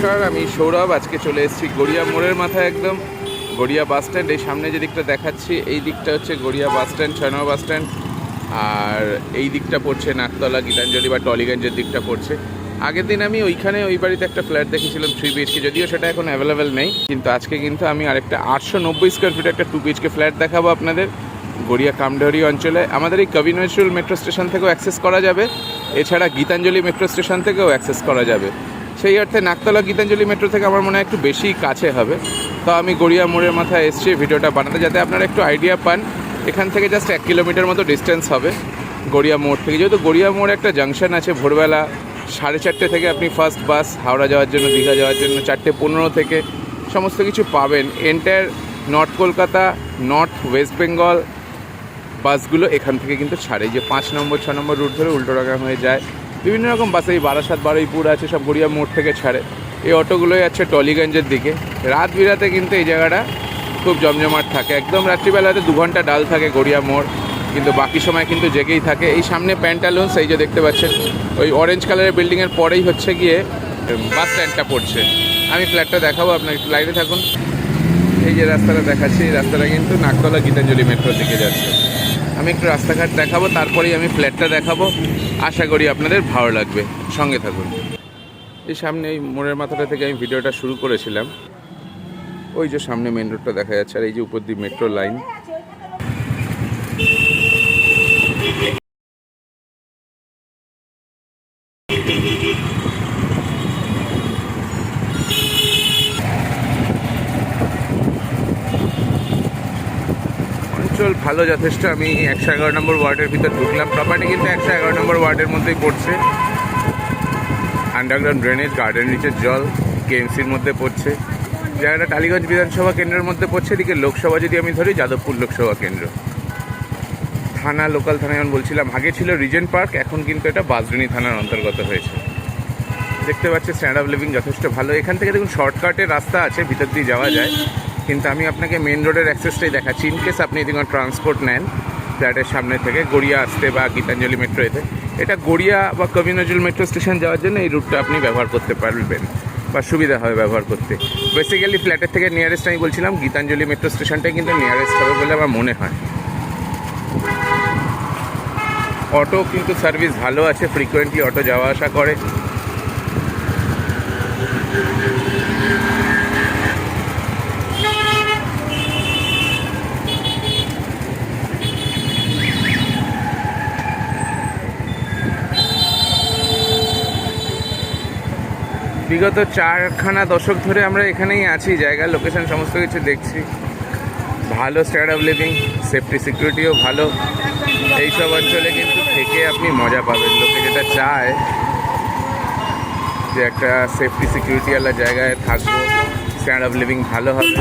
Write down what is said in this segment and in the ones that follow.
নমস্কার, আমি সৌরভ। আজকে চলে এসেছি গড়িয়া মোড়ের মাথায়, একদম গড়িয়া বাস স্ট্যান্ড। এই সামনে যে দিকটা দেখাচ্ছি এই দিকটা হচ্ছে গড়িয়া বাস স্ট্যান্ড, 6 নম্বর বাস স্ট্যান্ড। আর এই দিকটা পড়ছে নাকতলা, গীতাঞ্জলি বা টলিগঞ্জের দিকটা পড়ছে। আগের দিন আমি ওইখানে ওই বাড়িতে একটা ফ্ল্যাট দেখেছিলাম 3 BHK, যদিও সেটা এখন অ্যাভেলেবেল নেই। কিন্তু আজকে কিন্তু আমি আরেকটা 890 স্কোয়ার ফিট একটা 2 BHK ফ্ল্যাট দেখাবো আপনাদের গড়িয়া কামডহরি অঞ্চলে। আমাদের এই কবি নজরুল মেট্রো স্টেশন থেকেও অ্যাক্সেস করা যাবে, এছাড়া গীতাঞ্জলি মেট্রো স্টেশন থেকেও অ্যাক্সেস করা যাবে। সেই অর্থে নাকতলা গীতাঞ্জলি মেট্রো থেকে আমার মনে হয় একটু বেশি কাছে হবে। তো আমি গড়িয়া মোড়ের মাথায় এসেছি ভিডিওটা বানাতে, যাতে আপনারা একটু আইডিয়া পান। এখান থেকে জাস্ট 1 কিলোমিটার মতো ডিস্টেন্স হবে গড়িয়া মোড় থেকে। যেহেতু গড়িয়া মোড়ে একটা জাংশন আছে, ভোরবেলা 4:30 থেকে আপনি ফার্স্ট বাস হাওড়া যাওয়ার জন্য, দীঘা যাওয়ার জন্য 4:15 থেকে সমস্ত কিছু পাবেন। Entire north Kolkata, north West Bengal বাসগুলো এখান থেকে কিন্তু ছাড়ে। যে 5 নম্বর 6 নম্বর রুট ধরে উল্টোডাঙ্গা হয়ে যায়, বিভিন্ন রকম বাস, এই বারাসাত, বারুইপুর আছে, সব গড়িয়া মোড় থেকে ছাড়ে। এই অটোগুলোই আছে টলিগঞ্জের দিকে। রাত বিরাতে কিন্তু এই জায়গাটা খুব জমজমাট থাকে। একদম রাত্রিবেলাতে 2 ঘন্টা ডাল থাকে গড়িয়া মোড়, কিন্তু বাকি সময় কিন্তু জেগেই থাকে। এই সামনে প্যান্টালুন্স, এই যে দেখতে পাচ্ছেন ওই অরেঞ্জ কালারের বিল্ডিংয়ের পরেই হচ্ছে গিয়ে বাস স্ট্যান্ডটা পড়ছে। আমি ফ্ল্যাটটা দেখাবো, আপনার একটু লাইনে থাকুন। এই যে রাস্তাটা দেখাচ্ছি, এই রাস্তাটা কিন্তু নাকতলা গীতাঞ্জলি মেট্রোর দিকে যাচ্ছে। আমি একটু রাস্তাঘাট দেখাবো, তারপরেই আমি ফ্ল্যাটটা দেখাবো। আশা করি আপনাদের ভালো লাগবে, সঙ্গে থাকুন। এই সামনে এই মোড়ের মাথাটা থেকে আমি ভিডিওটা শুরু করেছিলাম। ওই যে সামনে মেন রোডটা দেখা যাচ্ছে, আর এই যে উপর দিয়ে মেট্রো লাইন। অঞ্চল ভালো যথেষ্ট। আমি 111 নম্বর ওয়ার্ডের ভিতর ঢুকলাম। প্রপার্টি কিন্তু 111 নম্বর ওয়ার্ডের মধ্যেই পড়ছে। আন্ডারগ্রাউন্ড ড্রেনেজ, গার্ডেন নিচের জল, কেএমসির মধ্যে পড়ছে। জায়গাটা টালিগঞ্জ বিধানসভা কেন্দ্রের মধ্যে পড়ছে। এদিকে লোকসভা যদি আমি ধরি, যাদবপুর লোকসভা কেন্দ্র। থানা, লোকাল থানা যেমন বলছিলাম, আগে ছিল রিজেন্ট পার্ক, এখন কিন্তু এটা বাঁশদ্রোণী থানার অন্তর্গত হয়েছে। দেখতে পাচ্ছি স্ট্যান্ডার্ড লিভিং যথেষ্ট ভালো। এখান থেকে দেখুন শর্টকাটের রাস্তা আছে, ভিতর দিয়ে যাওয়া যায়। কিন্তু আমি আপনাকে মেন রোডের অ্যাক্সেসটাই দেখাচ্ছি। ইনকেস আপনি যদি কোনো ট্রান্সপোর্ট নেন ফ্ল্যাটের সামনে থেকে গড়িয়া আসতে বা গীতাঞ্জলি মেট্রো এতে, এটা গড়িয়া বা কবি নজরুল মেট্রো স্টেশন যাওয়ার জন্য এই রুটটা আপনি ব্যবহার করতে পারবেন বা সুবিধা হবে ব্যবহার করতে। বেসিক্যালি ফ্ল্যাটের থেকে নিয়ারেস্ট আমি বলছিলাম গীতাঞ্জলি মেট্রো স্টেশনটাই কিন্তু নিয়ারেস্ট হবে বলে আমার মনে হয়। অটো কিন্তু সার্ভিস ভালো আছে, ফ্রিকোয়েন্টলি অটো যাওয়া আসা করে। বিগত 4খানা দশক ধরে আমরা এখানেই আছি, জায়গা, লোকেশন সমস্ত কিছু দেখছি। ভালো স্ট্যান্ডার্ড অফ লিভিং, সেফটি সিকিউরিটিও ভালো। এইসব অঞ্চলে কিন্তু থেকে আপনি মজা পাবেন। লোকে যেটা চায় যে একটা সেফটি সিকিউরিটিওয়ালা জায়গায় থাকবো, স্ট্যান্ডার্ড অফ লিভিং ভালো হবে,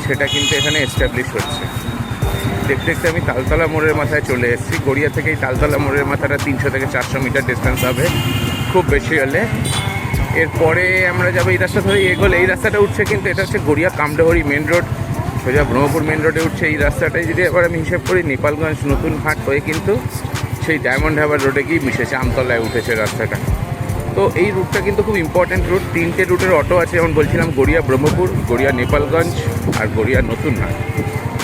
সেটা কিন্তু এখানে এস্টাবলিশ হচ্ছে। দেখতে দেখতে আমি তালতলা মোড়ের মাথায় চলে এসেছি। গড়িয়া থেকে এই তালতলা মোড়ের মাথাটা 300 থেকে 400 মিটার ডিস্টেন্স হবে খুব বেশি হলে। এরপরে আমরা যাবো এই রাস্তা ধরে এগোলে। এই রাস্তাটা উঠছে কিন্তু এটা হচ্ছে গড়িয়া কামডহরি মেন রোড, সোজা ব্রহ্মপুর মেন রোডে উঠছে এই রাস্তাটাই। যদি এবার আমি হিসেব করি, নেপালগঞ্জ নতুন হাট হয়ে কিন্তু সেই ডায়মন্ড হারবার রোডে গিয়ে মিশেছে, আমতলায় উঠেছে রাস্তাটা। তো এই রুটটা কিন্তু খুব ইম্পর্ট্যান্ট রুট। 3টে রুটের অটো আছে, যেমন বলছিলাম গড়িয়া ব্রহ্মপুর, গড়িয়া নেপালগঞ্জ আর গড়িয়া নতুন হাট।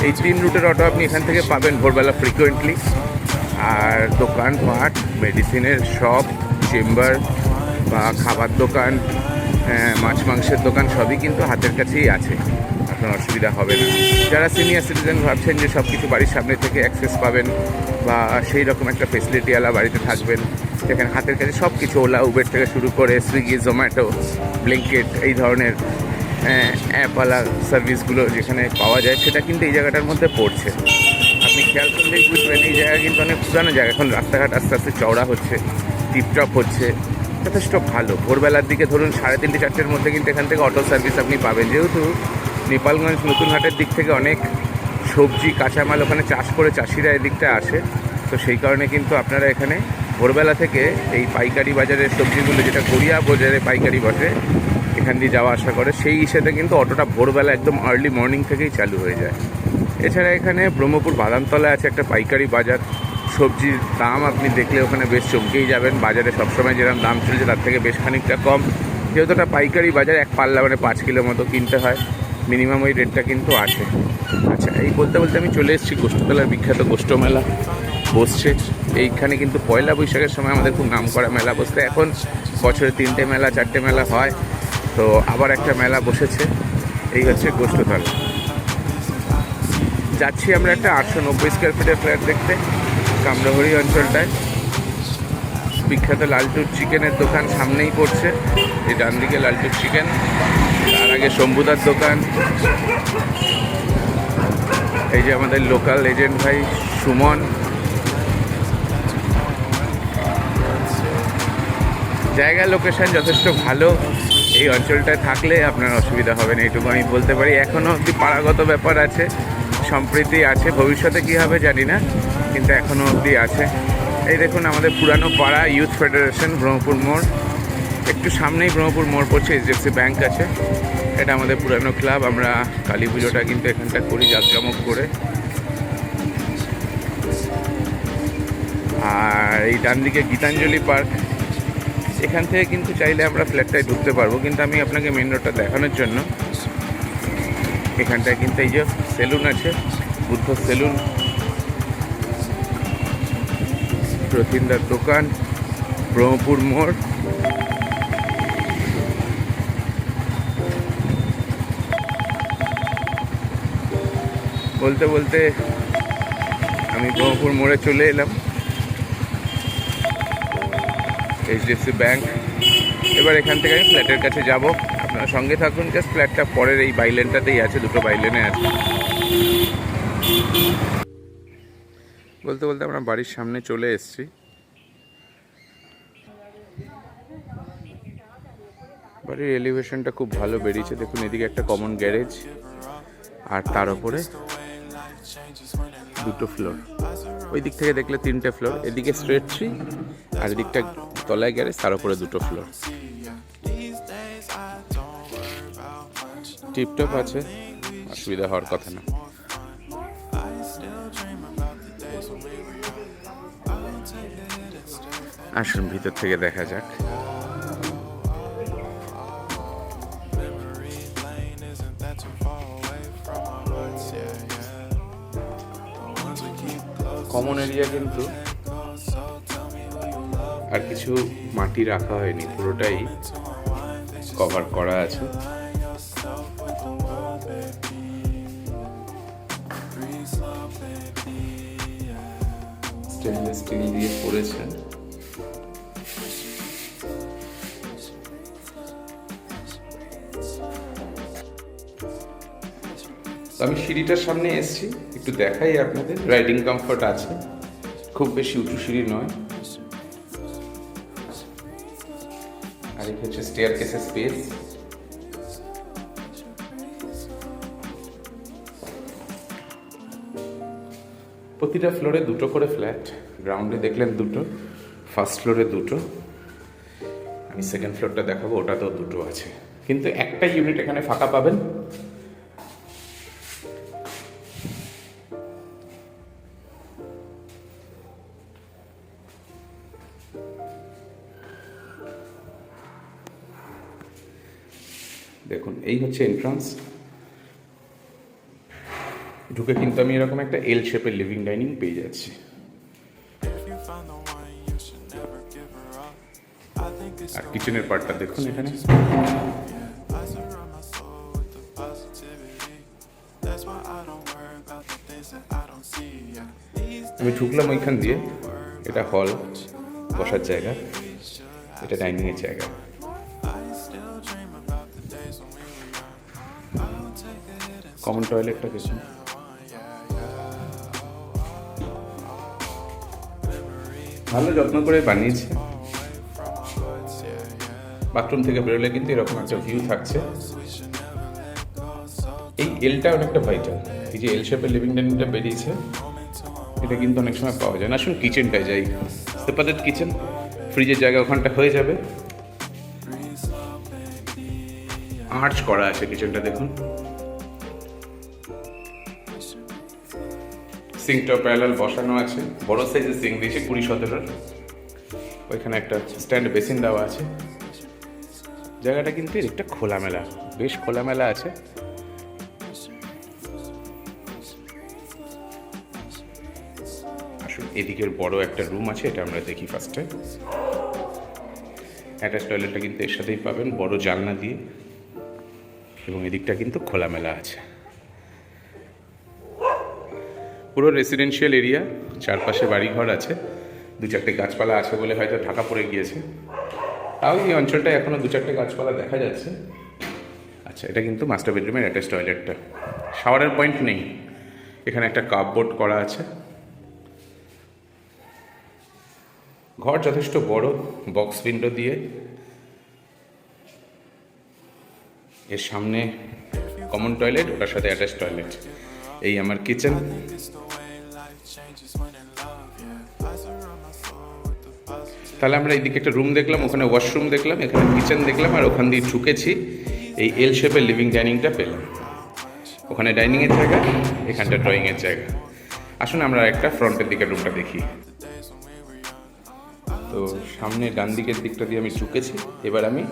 এই 3 রুটের অটো আপনি এখান থেকে পাবেন ভোরবেলা ফ্রিকুয়েন্টলি। আর দোকানপাট, মেডিসিনের শপ, চেম্বার বা খাবার দোকান, মাছ মাংসের দোকান সবই কিন্তু হাতের কাছেই আছে, আপনার অসুবিধা হবে না। যারা সিনিয়র সিটিজেন ভাবছেন যে সব কিছু বাড়ির সামনে থেকে অ্যাক্সেস পাবেন বা সেই রকম একটা ফেসিলিটিওয়ালা বাড়িতে থাকবেন, যেখানে হাতের কাছে সব কিছু, ওলা উবের থেকে শুরু করে সুইগি, জোম্যাটো, ব্লিঙ্কিট, এই ধরনের অ্যাপওয়ালা সার্ভিসগুলো যেখানে পাওয়া যায়, সেটা কিন্তু এই জায়গাটার মধ্যে পড়ছে। আপনি খেয়াল করলেই বুঝবেন এই জায়গা কিন্তু অনেক পুরানো জায়গা। এখন রাস্তাঘাট আস্তে আস্তে চওড়া হচ্ছে, টিপটপ হচ্ছে, যথেষ্ট ভালো। ভোরবেলার দিকে ধরুন 3:30 4টের মধ্যে কিন্তু এখান থেকে অটো সার্ভিস আপনি পাবেন। যেহেতু নেপালগঞ্জ নতুন হাটের দিক থেকে অনেক সবজি, কাঁচামাল ওখানে চাষ করে চাষিরা এদিকটা আসে, তো সেই কারণে কিন্তু আপনারা এখানে ভোরবেলা থেকে এই পাইকারি বাজারের সবজিগুলো, যেটা গড়িয়া বাজারে পাইকারি বসে, এখান দিয়ে যাওয়া আসা করে, সেই হিসেবে কিন্তু অটোটা ভোরবেলা একদম আর্লি মর্নিং থেকেই চালু হয়ে যায়। এছাড়া এখানে ব্রহ্মপুর বাদামতলায় আছে একটা পাইকারি বাজার। সবজির দাম আপনি দেখলে ওখানে বেশ চমকেই যাবেন। বাজারে সবসময় যেরকম দাম চলছে তার থেকে বেশ খানিকটা কম। যেহেতু এটা পাইকারি বাজার, এক পাল্লা মানে 5 কিলো মতো কিনতে হয়, মিনিমাম ওই রেটটা কিন্তু আছে। আচ্ছা, এই বলতে বলতে আমি চলে এসেছি গোষ্ঠতলার বিখ্যাত গোষ্ঠ মেলা বসছে এইখানে। কিন্তু পয়লা বৈশাখের সময় আমাদের খুব নাম করা মেলা বসতে, এখন বছরে 3টে মেলা 4টে মেলা হয়, তো আবার একটা মেলা বসেছে। এই হচ্ছে গোষ্ঠতলা। যাচ্ছি আমরা একটা 890 স্কোয়ার ফিটের ফ্ল্যাট দেখতে কামরাহরি অঞ্চলটায়। বিখ্যাত লালটুর চিকেনের দোকান সামনেই পড়ছে, এই ডান দিকে লালটুর চিকেন, তার আগে শম্ভুদার দোকান। এই যে আমাদের লোকাল এজেন্ট ভাই সুমন। জায়গা লোকেশন যথেষ্ট ভালো, এই অঞ্চলটায় থাকলে আপনার অসুবিধা হবে না, এইটুকু আমি বলতে পারি। এখনও অবধি পাড়াগত ব্যাপার আছে, সম্প্রীতি আছে, ভবিষ্যতে কী হবে জানি না, কিন্তু এখনও অবধি আছে। এই দেখুন আমাদের পুরানো পাড়া ইউথ ফেডারেশন, ব্রহ্মপুর মোড়, একটু সামনেই ব্রহ্মপুর মোড় পড়ছে, HDFC ব্যাংক আছে। এটা আমাদের পুরানো ক্লাব, আমরা কালী পুজোটা কিন্তু এখানটা করি জাঁকজমক করে। আর এই ডান দিকে গীতাঞ্জলি পার্ক, এখান থেকে কিন্তু চাইলে আমরা ফ্ল্যাটটায় ঢুকতে পারবো, কিন্তু আমি আপনাকে মেন রোডটা দেখানোর জন্য এখানটায় কিন্তু এই যে সেলুন আছে, বুদ্ধ সেলুন, প্রতিন্দার দোকান, ব্রহ্মপুর মোড়। বলতে বলতে আমি ব্রহ্মপুর মোড়ে চলে এলাম, HDFC ব্যাংক। এবার এখান থেকে আমি ফ্ল্যাটের কাছে যাব, আপনারা সঙ্গে থাকুন। জাস্ট ফ্ল্যাটটা পরের এই বাইলেনটাতেই আছে, দুটো বাইলেনে আছে। বলতে বলতে আমরা বাড়ির সামনে চলে এসেছি। বাড়ির এলিভেশনটা খুব ভালো বেরিয়েছে, দেখুন এদিকে একটা কমন গ্যারেজ, আর তার উপরে দুটো ফ্লোর। ওই দিক থেকে দেখলে 3টে ফ্লোর, এদিকে স্ট্রেট ট্রি, আর এদিকটা তলায় গ্যারেজ, তার উপরে দুটো ফ্লোর। টিপটপ আছে, অসুবিধা হওয়ার কথা না। আসুন ভিতর থেকে দেখা যাক। কমন এরিয়া কিন্তু আর কিছু মাটি রাখা হয়নি, পুরোটাই কভার করা আছে। স্টেনলেস স্টিল দিয়ে করেছে। আমি সিঁড়িটার সামনে এসেছি, একটু দেখাই আপনাদের। রাইডিং কমফোর্ট আছে, খুব বেশি উঁচু সিঁড়ি নয়। আর এই হচ্ছে স্টেয়ার কেসের স্পেস। প্রতিটা ফ্লোরে দুটো করে ফ্ল্যাট, গ্রাউন্ডে দেখলেন দুটো, ফার্স্ট ফ্লোরে দুটো। আমি সেকেন্ড ফ্লোরটা দেখাবো, ওটাতেও দুটো আছে, কিন্তু একটা ইউনিট এখানে ফাঁকা পাবেন। দেখুন এই হচ্ছে এন্ট্রান্স। ঢুকে কিন্তু আমি এরকম একটা এল শেপের লিভিং ডাইনিং পেয়ে যাচ্ছি। আর কিচেনের পার্টটা দেখুন এখানে। আমি ঢুকলাম ওইখান দিয়ে, এটা হল, বসার জায়গা, এটা ডাইনিং এর জায়গা। কমন টয়লেটটা কিছু ভালো যত্ন করে বানিয়েছে। বাথরুম থেকে বেরোলে কিন্তু এরকম একটা ভিউ থাকছে। এই এলটা অনেকটা ভাইটাল, এই যে এল শেপের লিভিং ডাইনিংটা বেরিয়েছে, এটা কিন্তু অনেক সময় পাওয়া যায় না। আসুন কিচেনটায় যাই, সেপারেট কিচেন, ফ্রিজের জায়গা ওখানটা হয়ে যাবে। আর্চ করা আছে কিচেনটা, দেখুন। সিঙ্কটা প্যারালাল বসানো আছে, বড় সাইজের সিঙ্ক দিয়েছে 20-17। ওইখানে একটা স্ট্যান্ড বেসিন দেওয়া আছে। জায়গাটা কিন্তু এদিকটা খোলামেলা, বেশ খোলামেলা আছে। আসুন, এদিকের বড় একটা রুম আছে, এটা আমরা দেখি ফার্স্টে। অ্যাটাচ টয়লেটটা কিন্তু এর সাথেই পাবেন, বড় জানলা দিয়ে, এবং এদিকটা কিন্তু খোলামেলা আছে। পুরো রেসিডেন্সিয়াল এরিয়া, চারপাশে বাড়িঘর আছে, 2-4টে গাছপালা আছে বলে হয়তো ঢাকা পড়ে গিয়েছে, তাও এই অঞ্চলটায় এখনও 2-4টে গাছপালা দেখা যাচ্ছে। আচ্ছা, এটা কিন্তু মাস্টার বেডরুমের অ্যাটাচ টয়লেটটা। শাওয়ারের পয়েন্ট নেই, এখানে একটা কাপবোর্ড করা আছে। ঘর যথেষ্ট বড়, বক্স উইন্ডো দিয়ে। এর সামনে কমন টয়লেট, ওটার সাথে অ্যাটাচ টয়লেট। এই আমার কিচেন। তাহলে আমরা এইদিকে একটা রুম দেখলাম, ওখানে ওয়াশরুম দেখলাম, এখানে কিচেন দেখলাম, আর ওখান দিয়ে ঢুকেছি এই এল শেপের লিভিং ডাইনিংটা পেলাম। ওখানে ডাইনিংয়ের জায়গা, এখানটা ড্রয়িংয়ের জায়গা। আসুন আমরা একটা ফ্রন্টের দিকের রুমটা দেখি। তো সামনে ডান দিকের দিকটা দিয়ে আমি ঢুকেছি, এবার আমি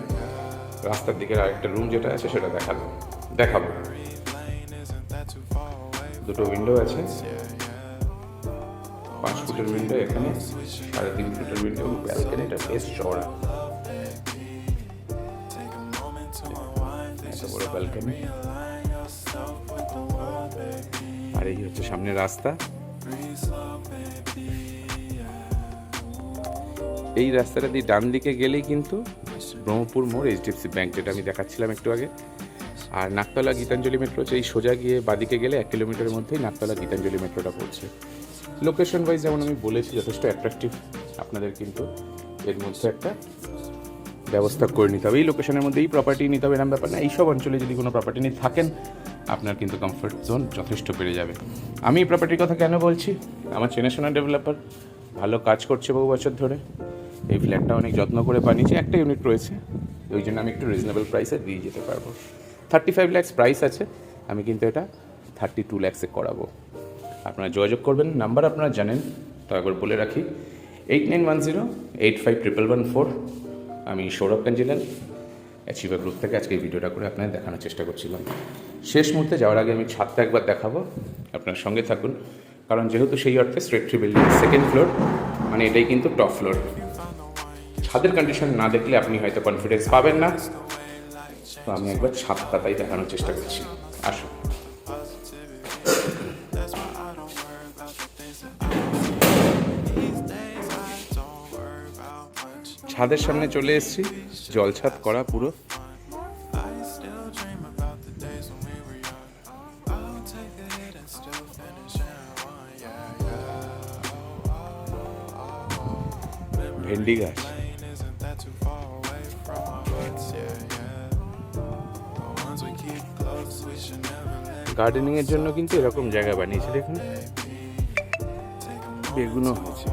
রাস্তার দিকের আরেকটা রুম যেটা আছে সেটা দেখাবো। 2টো উইন্ডো আছে, 5 ফুটের উইন্ডো এখানে, 3.5 ফুটের উইন্ডো, ব্যালকনিটা বেশ চওড়া, এত বড় ব্যালকনি। আর এই হচ্ছে সামনে রাস্তা। এই রাস্তাটা দিয়ে ডান দিকে গেলেই কিন্তু ব্রহ্মপুর মোড়, HDFC ব্যাংক, যেটা আমি দেখাচ্ছিলাম একটু আগে। আর নাকতলা গীতাঞ্জলি মেট্রো হচ্ছে এই সোজা গিয়ে বাদিকে গেলে 1 কিলোমিটারের মধ্যেই নাকতলা গীতাঞ্জলি মেট্রোটা পড়ছে। লোকেশন ওয়াইজ যেমন আমি বলেছি যথেষ্ট অ্যাট্রাকটিভ, আপনাদের কিন্তু এর মধ্যে একটা ব্যবস্থা করে নিতে হবে। এই লোকেশনের মধ্যে এই প্রপার্টি নিতে হবে এরকম ব্যাপার না। এইসব অঞ্চলে যদি কোনো প্রপার্টি নিয়ে থাকেন, আপনার কিন্তু কমফর্ট জোন যথেষ্ট বেড়ে যাবে। আমি এই প্রপার্টির কথা কেন বলছি, আমার চেনাশোনা ডেভেলপার, ভালো কাজ করছে বহু বছর ধরে। এই ফ্ল্যাটটা অনেক যত্ন করে বানিয়েছে, একটা ইউনিট রয়েছে, ওই জন্য আমি একটু রিজনেবল প্রাইসে দিয়ে যেতে পারবো। 35 লাখ প্রাইস আছে, আমি কিন্তু এটা 32 লাখে করাবো। আপনারা যোগাযোগ করবেন, নাম্বার আপনারা জানেন, তো একবার বলে রাখি 8910851114। আমি সৌরভ কাঞ্জিলাল, অ্যাচিভার গ্রুপ থেকে আজকে এই ভিডিওটা করে আপনাদের দেখানোর চেষ্টা করছিলাম। শেষ মুহূর্তে যাওয়ার আগে আমি ছাদটা একবার দেখাবো, আপনার সঙ্গে থাকুন, কারণ যেহেতু সেই অর্থে স্ট্রেট 3 বিল্ডিং, 2nd ফ্লোর, মানে এটাই কিন্তু টপ ফ্লোর। ছাদের কন্ডিশন না দেখলে আপনি হয়তো কনফিডেন্স পাবেন না, তো আমি একবার ছাদটা তাই দেখানোর চেষ্টা করছি। আসুন। ছাদের সামনে চলে এসেছি, জলছাদ করা পুরো। ভেন্ডি গাছ, গার্ডেনিং এর জন্য কিন্তু এরকম জায়গা বানিয়েছে, দেখুন বেগুনও হয়েছে।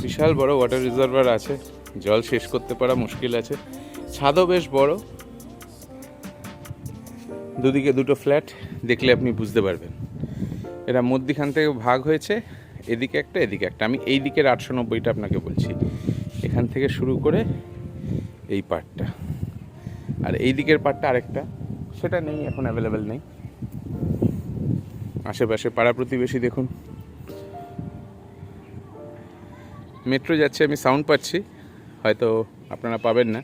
বিশাল বড় ওয়াটার রিজার্ভার আছে, জল শেষ করতে পারা মুশকিল আছে। ছাদও বেশ বড়, দুদিকে 2টো ফ্ল্যাট, দেখলে আপনি বুঝতে পারবেন। এরা মধ্যিখান থেকে ভাগ হয়েছে, এদিকে একটা এদিকে একটা। আমি এই দিকের 890টা আপনাকে বলছি, এখান থেকে শুরু করে এই পার্টটা, আর এই দিকের পার্টটা আরেকটা, সেটা নেই এখন, অ্যাভেলেবেল নেই। আশেপাশে পাড়া প্রতিবেশী দেখুন, মেট্রো যাচ্ছে, আমি সাউন্ড পাচ্ছি, হয়তো আপনারা পাবেন না,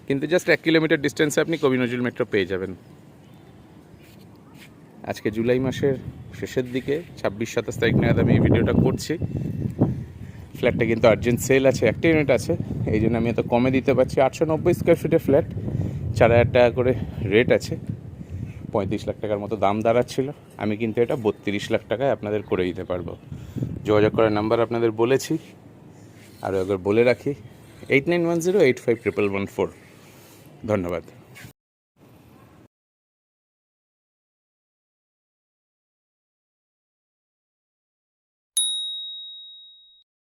কিন্তু জাস্ট 1 কিলোমিটার ডিস্টেন্সে আপনি কবি নজরুল মেট্রো পেয়ে যাবেন। আজকে জুলাই মাসের শেষের দিকে 26-27 তারিখ নাগাদ আমি এই ভিডিওটা করছি। ফ্ল্যাটটা কিন্তু আর্জেন্ট সেল আছে, একটা ইউনিট আছে, এই জন্য আমি এত কমে দিতে পারছি। 890 স্কোয়ার ফিটের ফ্ল্যাট, 4,000 টাকা করে রেট আছে, 35 লাখ টাকার মতো দাম দাঁড়াচ্ছিল। আমি কিন্তু এটা 32 লাখ টাকায় আপনাদের করে দিতে পারবো। যোগাযোগ করার নাম্বার আপনাদের বলেছি, আরও একবার বলে রাখি 8910851114। ধন্যবাদ।